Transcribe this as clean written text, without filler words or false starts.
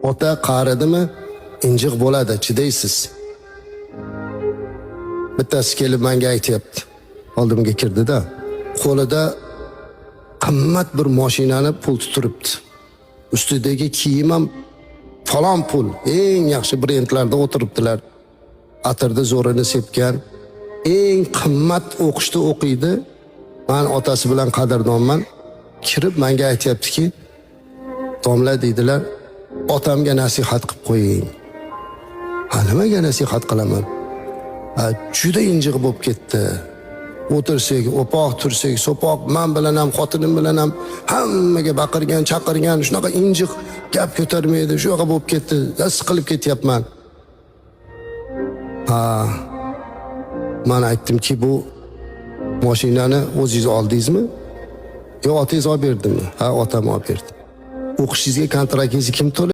Ota qaridimi, injiq bo'ladi, chidaysiz. Bittasi kelib menga aytayapti. Oldimga kirdi-da, qo'lida qimmat bir mashinani pul turibdi. Ustidagi kiyim ham falon pul, eng yaxshi brendlarda o'tiribdilar. Atirda zo'rini sepgan, eng qimmat o'qishda o'qiydi. Men otasi bilan qadrdonman. Kirib menga aytayaptiki, domla deydilar, otamga nasihat qilib qo'ying. Nimaga nasihat qilaman? Juda injiq bo'lib ketdi. O'tirsak, o'poq tursak, so'poq, men bilan ham, xotinim bilan ham hammaga baqirgan, chaqirgan, shunaqa injiq gap ko'tarmaydi, shunaqa bo'lib ketdi. Siqilib ketyapman. Men aytdimki, bu mashinani o'zingiz oldingizmi? Yo, otangiz olib berdimi? Otam olib berdi. O'qishingizga kontraktingizni kim to'laydi?